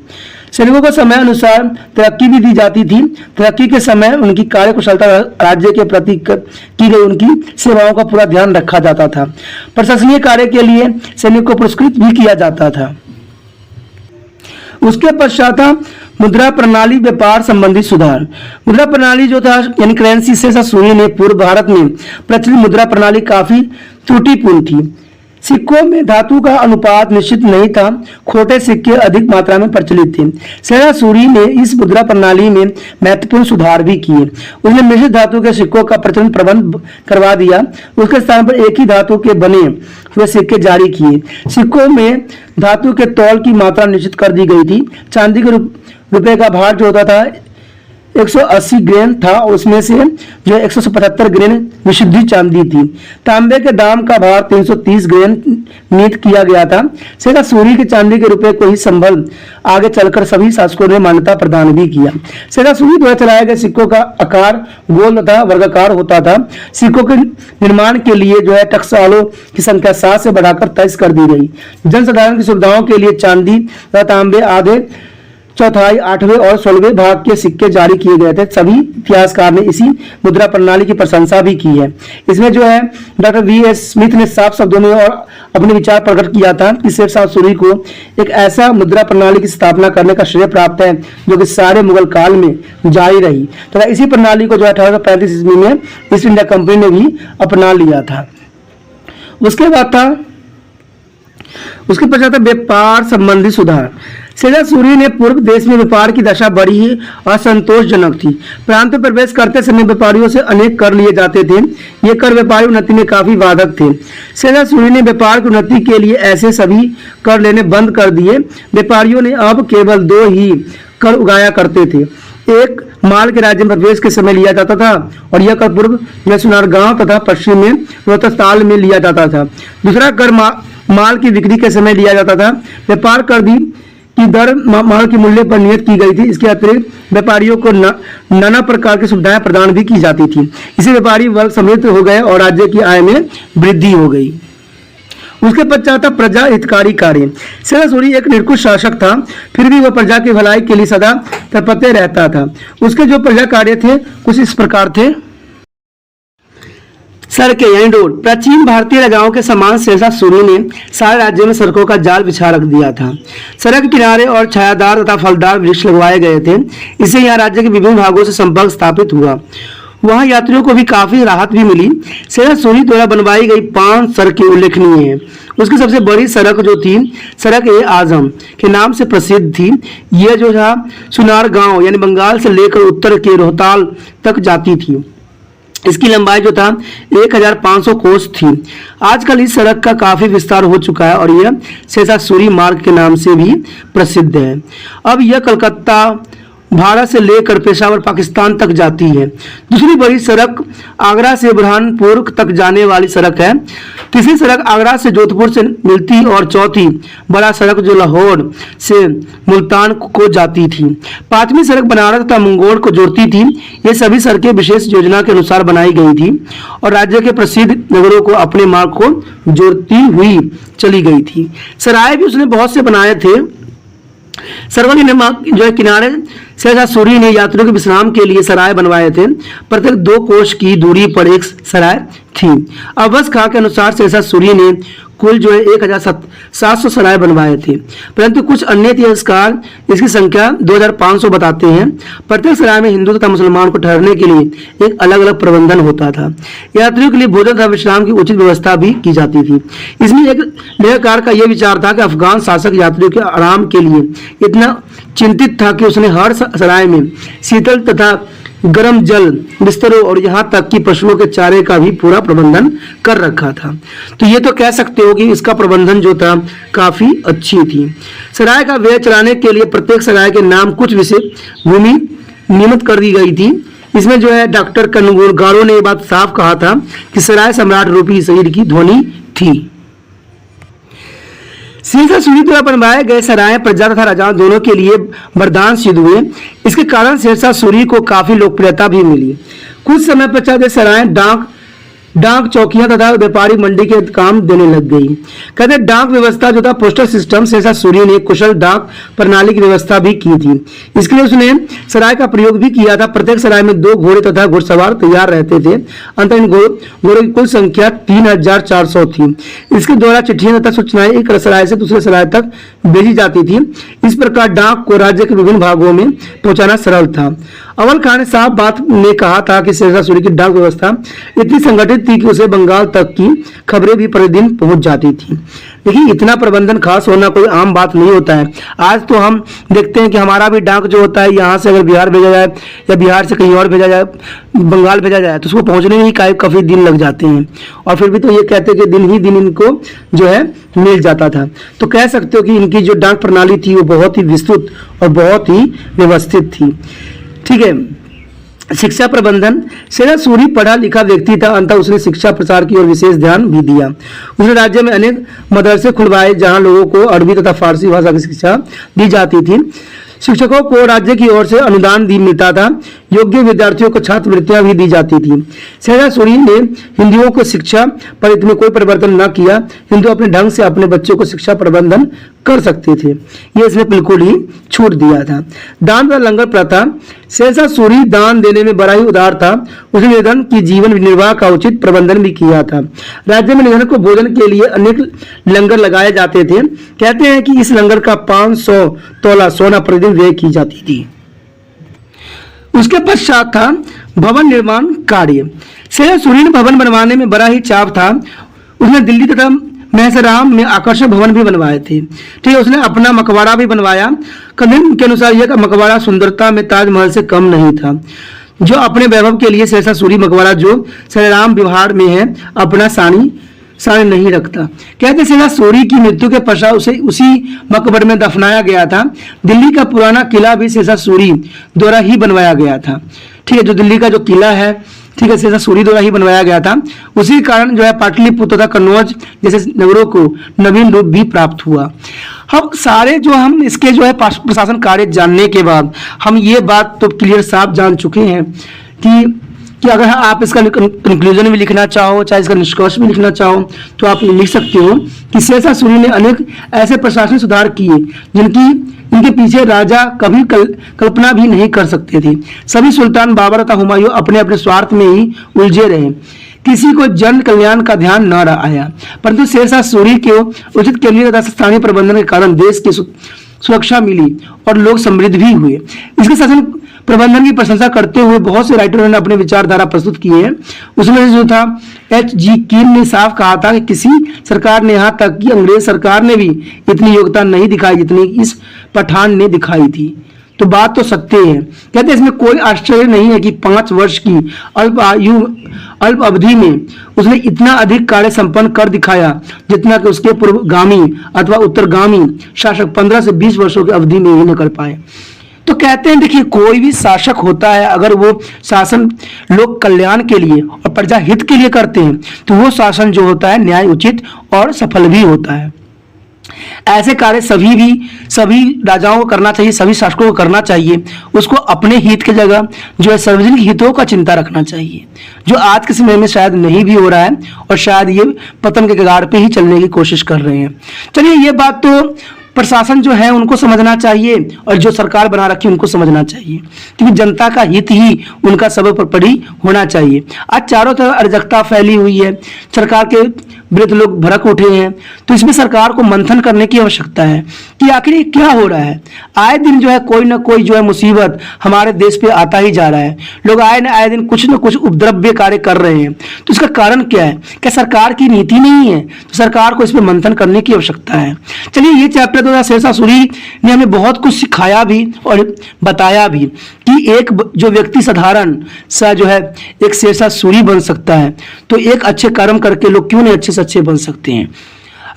सैनिकों को समय अनुसार तरक्की भी दी जाती थी। तरक्की के समय उनकी कार्यकुशलता, राज्य के प्रति की गई उनकी सेवाओं का पूरा ध्यान रखा जाता था। प्रशंसनीय कार्य के लिए सैनिक को पुरस्कृत भी किया जाता था। उसके पश्चात मुद्रा प्रणाली, व्यापार संबंधी सुधार। मुद्रा प्रणाली जो था यानी करेंसी, शेरशाह सूरी ने पूर्व भारत में प्रचलित मुद्रा प्रणाली काफी त्रुटिपूर्ण थी। सिक्कों में धातु का अनुपात निश्चित नहीं था, खोटे सिक्के अधिक मात्रा में प्रचलित थे। शेरशाह सूरी ने इस मुद्रा प्रणाली में महत्वपूर्ण सुधार भी किए। उसने मिश्रित धातु के सिक्कों का प्रचलन प्रबंध करवा दिया। उसके स्थान पर एक ही धातु के बने हुए सिक्के जारी किए। सिक्कों में धातु के तौल की मात्रा निश्चित कर दी गई थी। चांदी के रुपए का भार जो होता था 180 ग्रेन था और उसमें से जो 175 ग्रेन विशुद्ध चांदी थी। तांबे के दाम का भार 330 ग्रेन नियत किया गया था। शेरशाह सूरी के चांदी के रुपए को ही संभल आगे चलकर सभी शासकों ने मान्यता प्रदान भी किया। शेरशाह सूरी द्वारा चलाए गए सिक्कों का आकार गोल तथा वर्गाकार होता था। सिक्कों के निर्माण के लिए जो है टकसालों की संख्या 7 से बढ़ाकर 23 कर दी गई। जनसाधारण की सुविधाओं के लिए चांदी तथा तांबे आधे, चौथाई, 8वें और 16वें भाग के सिक्के जारी किए गए थे। सभी इतिहासकार ने इसी मुद्रा प्रणाली की प्रशंसा भी की है। इसमें जो है डॉक्टर V.S. स्मिथ ने साफ शब्दों में और अपने विचार प्रकट किया था कि शेरशाह सूरी को एक ऐसा मुद्रा प्रणाली की स्थापना करने का श्रेय प्राप्त है जो कि सारे मुगल काल में जारी रही। तो इसी प्रणाली को जो 1835 ईस्वी में ईस्ट इंडिया कंपनी ने भी अपना लिया था। उसके पश्चात व्यापार संबंधी सुधार। शेरशाह सूरी ने पूर्व देश में व्यापार की दशा बड़ी ही असंतोषजनक थी। प्रांत में प्रवेश करते समय व्यापारियों से अनेक कर लिए जाते थे। ये कर व्यापारी उन्नति में काफी बाधक थे। शेरशाह सूरी ने व्यापार की उन्नति के लिए ऐसे सभी कर लेने बंद कर दिए। व्यापारियों ने अब केवल 2 ही कर उगाया करते थे। एक माल के राज्य में प्रवेश के समय लिया जाता था और यह कर पूर्व में सुनारगांव तथा पश्चिम में रोहतास में लिया जाता था। दूसरा कर माल की बिक्री के समय लिया जाता था। व्यापार कर की दर माल के मूल्य पर नियत की गई थी। इसके अतिरिक्त व्यापारियों को नाना प्रकार की सुविधाएं प्रदान भी की जाती थी। इसे व्यापारी वर्ग समृद्ध हो गए और राज्य की आय में वृद्धि हो गई। उसके पश्चात प्रजा हितकारी कार्य। शेरशाह सूरी एक निरंकुश शासक था, फिर भी वह प्रजा की भलाई के लिए सदा तत्पर रहता था। उसके जो प्रजा कार्य थे कुछ इस प्रकार थे। सड़कें यानी रोड। प्राचीन भारतीय राजाओं के समान शेरशाह सूरी ने सारे राज्य में सड़कों का जाल बिछा रख दिया था। सड़क किनारे और छायादार तथा फलदार वृक्ष लगवाए गए थे। इससे यहाँ राज्य के विभिन्न भागों से संपर्क स्थापित हुआ। वहाँ यात्रियों को भी काफी राहत भी मिली। शेरशाह सूरी द्वारा बनवाई गई 5 सड़कें उल्लेखनीय हैं। उसकी सबसे बड़ी सड़क जो थी सड़क-ए-आजम के नाम से प्रसिद्ध थी। यह जो था सुनारगांव यानी बंगाल से लेकर उत्तर के रोहताल तक जाती थी। इसकी लंबाई जो था 1500 कोस थी। आजकल इस सड़क का काफी विस्तार हो चुका है और यह शेरशाह सूरी मार्ग के नाम से भी प्रसिद्ध है। अब यह कलकत्ता भारत से लेकर पेशावर पाकिस्तान तक जाती है। दूसरी बड़ी सड़क आगरा से बुरहानपुर तक जाने वाली सड़क है। तीसरी सड़क आगरा से जोधपुर से मिलती और चौथी बड़ा सड़क जो लाहौर से मुल्तान को जाती थी। 5वीं सड़क बनारस तथा मंगोल को जोड़ती थी। ये सभी सड़कें विशेष योजना के अनुसार बनाई गई थी और राज्य के प्रसिद्ध नगरों को अपने मार्ग को जोड़ती हुई चली गई थी। सराय भी उसने बहुत से बनाए थे। सरोवर के जो है किनारे सहसा सूरी ने यात्रियों के विश्राम के लिए सराय बनवाए थे। प्रत्येक 2 कोस की दूरी पर एक सराय थी। अवध खां के अनुसार सहसा सूरी ने कुल जो है 1700 सराय बनवाए थे, परंतु कुछ अन्य इतिहासकार इसकी संख्या 2500 बताते हैं। प्रत्येक सराय में हिंदू तथा मुसलमान को ठहरने के लिए एक अलग अलग प्रबंधन होता था। यात्रियों के लिए भोजन तथा विश्राम की उचित व्यवस्था भी की जाती थी। इसमें एक लेखकार का यह विचार था कि अफगान शासक यात्रियों के आराम के लिए इतना चिंतित था कि उसने हर सराय में शीतल तथा गर्म जल, बिस्तरों और यहाँ तक कि पशुओं के चारे का भी पूरा प्रबंधन कर रखा था। तो ये तो कह सकते हो कि इसका प्रबंधन जो था काफी अच्छी थी। सराय का व्यय चलाने के लिए प्रत्येक सराय के नाम कुछ विशेष भूमि नियमित कर दी गई थी। इसमें जो है डॉक्टर कनगारो ने ये बात साफ कहा था कि सराय सम्राट रूपी शरीर की ध्वनि थी। सहसा सूरी द्वारा बनवाए गए सराय प्रजा तथा राजाओं दोनों के लिए वरदान सिद्ध हुए। इसके कारण सहसा सूरी को काफी लोकप्रियता भी मिली। कुछ समय पश्चात ये सराय डाक चौकियां तथा व्यापारी मंडी के काम देने लग गई। कहते डाक व्यवस्था जो था पोस्टल सिस्टम, सहसा सूरी ने कुशल डाक प्रणाली की व्यवस्था भी की थी। इसके लिए उसने सराय का प्रयोग भी किया था। प्रत्येक सराय में 2 घोड़े तथा घुड़सवार तैयार रहते थे। अंत इन घोड़ों की कुल संख्या 3400 थी। इसके द्वारा चिट्ठियां तथा सूचनाएं एक सराय से दूसरे सराय तक भेजी जाती थी। इस प्रकार डाक को राज्य के विभिन्न भागों में पहुंचाना सरल था। अव्वल खान ने साफ बात ने कहा था कि सहसा सूरी की डाक व्यवस्था इतनी संगठित थी कि उसे बंगाल तक की खबरें भी प्रतिदिन पहुंच जाती थी। देखिए, इतना प्रबंधन खास होना कोई आम बात नहीं होता है। आज तो हम देखते हैं कि हमारा भी डाक जो होता है, यहाँ से अगर बिहार भेजा जाए या बिहार से कहीं और भेजा जाए, बंगाल भेजा जाए, तो उसको पहुंचने में ही काफी दिन लग जाते हैं। और फिर भी तो ये कहते हैं कि दिन ही दिन इनको जो है मिल जाता था। तो कह सकते हो कि इनकी जो डाक प्रणाली थी वो बहुत ही विस्तृत और बहुत ही व्यवस्थित थी। ठीक है। शिक्षा प्रबंधन, सहसा सूरी पढ़ा लिखा व्यक्ति था। अंततः उसने शिक्षा प्रसार की ओर विशेष ध्यान भी दिया। उसने राज्य में अनेक मदरसे खुलवाए जहां लोगों को अरबी तथा फारसी भाषा की शिक्षा दी जाती थी। शिक्षकों को राज्य की ओर से अनुदान भी मिलता था। योग्य विद्यार्थियों को छात्रवृत्तियां भी दी जाती थी। सहसा सूरी ने हिंदुओं को शिक्षा पर इतने कोई परिवर्तन न किया। हिंदू अपने ढंग से अपने बच्चों को शिक्षा प्रबंधन कर सकते थे, ये इसने बिल्कुल ही छूट दिया था। दान व लंगर प्रथा, सहसा सूरी दान देने में बड़ा ही उदार था। उसने निर्धन की जीवन निर्वाह का उचित प्रबंधन भी किया था। राज्य में निर्धन को भोजन के लिए अनेक लंगर लगाए जाते थे। कहते हैं कि इस लंगर का 500 तोला सोना प्रतिदिन व्यय की जाती थी। उसके पश्चात था भवन निर्माण कार्य। सहसा सूरी ने भवन बनवाने में बड़ा ही चाव था। उसने दिल्ली तथा महसराम में आकर्षक भवन भी बनवाए थे। ठीक है। उसने अपना मकबरा भी बनवाया। कथन के अनुसार यह मकबरा सुंदरता में ताजमहल से कम नहीं था। जो अपने वैभव के लिए सहसा सूरी मकबरा जो सरेराम विहार में है अपना सानी नहीं रखता। कहते सहसा सूरी की मृत्यु के पश्चात उसे उसी मकबर में दफनाया गया था। दिल्ली का पुराना किला भी सहसा सूरी द्वारा ही बनवाया गया था। ठीक है। जो दिल्ली का जो किला है, ठीक है, सहसा सूरी द्वारा ही बनवाया गया था। उसी कारण जो है पाटलिपुत्र तथा कन्नौज जैसे नगरों को नवीन रूप भी प्राप्त हुआ। अब सारे जो हम इसके जो है प्रशासन कार्य जानने के बाद हम ये बात तो क्लियर साफ जान चुके हैं कि अगर अगर इसका कंक्लूजन भी लिखना चाहो, चाहे इसका निष्कर्ष भी लिखना चाहो, तो आप लिख सकते हो कि सहसा सूरी ने अनेक ऐसे प्रशासनिक सुधार किए इनके पीछे राजा कभी कल्पना भी नहीं कर सकते थे। सभी सुल्तान बाबर तथा हुमायूं अपने अपने स्वार्थ में ही उलझे रहे। किसी को जन कल्याण का ध्यान न आया, परंतु सहसा सूरी के उचित केंद्रीय तथा स्थानीय प्रबंधन के कारण देश की सुरक्षा मिली और लोग समृद्ध भी हुए। इसके शासन प्रबंधन की प्रशंसा करते हुए बहुत से राइटरों ने अपने विचारधारा प्रस्तुत किए हैं। उसमें जो था H.G. कीन ने साफ कहा था कि किसी सरकार ने, यहाँ तक कि अंग्रेज सरकार ने भी इतनी योगदान नहीं दिखाई जितनी इस पठान ने दिखाई थी। तो बात तो सत्य है। कहते हैं इसमें कोई आश्चर्य नहीं है कि 5 वर्ष की अल्प अवधि में उसने इतना अधिक कार्य संपन्न कर दिखाया जितना कि उसके पूर्वगामी अथवा उत्तरगामी शासक 15 से 20 वर्षों की अवधि में ही न कर पाए। तो कहते हैं देखिए, कोई भी शासक होता है अगर वो शासन लोक कल्याण के लिए और प्रजा हित के लिए करते हैं तो वो शासन जो होता है न्याय उचित और सफल भी होता है। ऐसे कार्य सभी राजाओं को करना चाहिए, सभी शासकों को करना चाहिए। उसको अपने हित की जगह जो है सार्वजनिक हितों का चिंता रखना चाहिए, जो आज के समय में शायद नहीं भी हो रहा है और शायद ये पतन के कगार पे ही चलने की कोशिश कर रहे हैं। चलिए, ये बात तो प्रशासन जो है उनको समझना चाहिए और जो सरकार बना रखी है उनको समझना चाहिए, क्योंकि जनता का हित ही उनका सर्वोपरि होना चाहिए। आज चारों तरफ अराजकता फैली हुई है, सरकार के विरुद्ध लोग भड़क उठे हैं, तो इसमें सरकार को मंथन करने की आवश्यकता है कि आखिर ये क्या हो रहा है। आए दिन जो है कोई ना कोई जो है मुसीबत हमारे देश पे आता ही जा रहा है, लोग आए दिन कुछ ना कुछ उपद्रव्य कार्य कर रहे हैं, तो इसका कारण क्या है? क्या सरकार की नीति नहीं है? तो सरकार को इसमें मंथन करने की आवश्यकता है। चलिए, ये चैप्टर तो शेरशाह सूरी ने हमें बहुत कुछ सिखाया भी और बताया भी कि एक जो व्यक्ति साधारण सा जो है एक शेरशाह सूरी बन सकता है, तो एक अच्छे कर्म करके लोग क्यों नहीं अच्छे से अच्छे बन सकते हैं।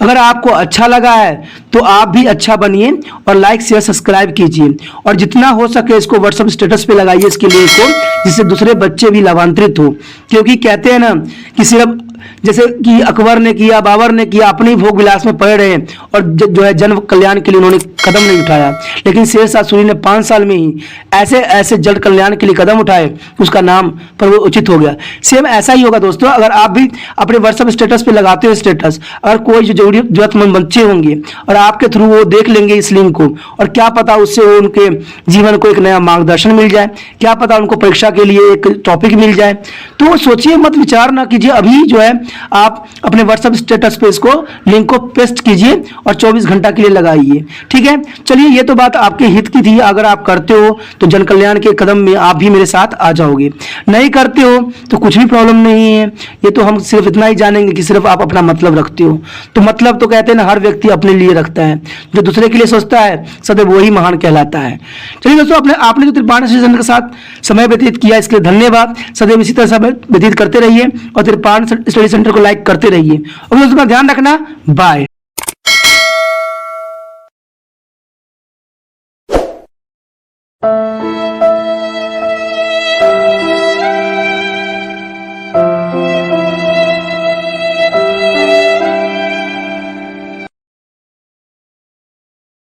अगर आपको अच्छा लगा है तो आप भी अच्छा बनिए और लाइक शेयर सब्सक्राइब कीजिए, और जितना हो सके इसको व्हाट्सएप स्टेटस पे लगाइए इसके लिंक को, जिससे दूसरे बच्चे भी लाभान्वित हो। क्योंकि कहते हैं ना कि सिर्फ जैसे कि अकबर ने किया, बाबर ने किया, अपने भोग विलास में पड़े रहे और जो है जन कल्याण के लिए उन्होंने कदम नहीं उठाया, लेकिन शेरशाह सूरी ने 5 साल में ही ऐसे ऐसे जन कल्याण के लिए कदम उठाए, उसका नाम पर वो उचित हो गया। सेम ऐसा ही होगा दोस्तों, अगर आप भी अपने व्हाट्सएप स्टेटस पे लगाते हो स्टेटस, अगर कोई जो जरूरतमंद बच्चे होंगे और आपके थ्रू वो देख लेंगे इस लिंक को, और क्या पता उससे उनके जीवन को एक नया मार्गदर्शन मिल जाए, क्या पता उनको परीक्षा के लिए एक टॉपिक मिल जाए, तो सोचिए मत, विचार ना कीजिए, अभी जो है आप अपने व्हाट्सएप स्टेटस पे इसको लिंक को पेस्ट कीजिए और 24 घंटा के लिए लगाइए। ठीक है, चलिए, ये तो बात आपके हित की थी। अगर आप करते हो तो जन कल्याण के कदम में आप भी मेरे साथ आ जाओगे, नहीं करते हो तो कुछ भी प्रॉब्लम नहीं है। ये तो हम सिर्फ इतना ही जानेंगे कि सिर्फ आप अपना मतलब रखते हो, तो मतलब तो कहते हैं ना, हर व्यक्ति अपने लिए रखता है, जो दूसरे के लिए सोचता है सदैव वही महान कहलाता है। चलिए दोस्तों, आपने जो त्रिपाण स्टडी के साथ समय व्यतीत किया इसके लिए धन्यवाद। सदैव इसी तरह समय व्यतीत करते रहिए और त्रिपाण स्टडी सेंटर को लाइक करते रहिए, और दोस्तों ध्यान रखना। बाय।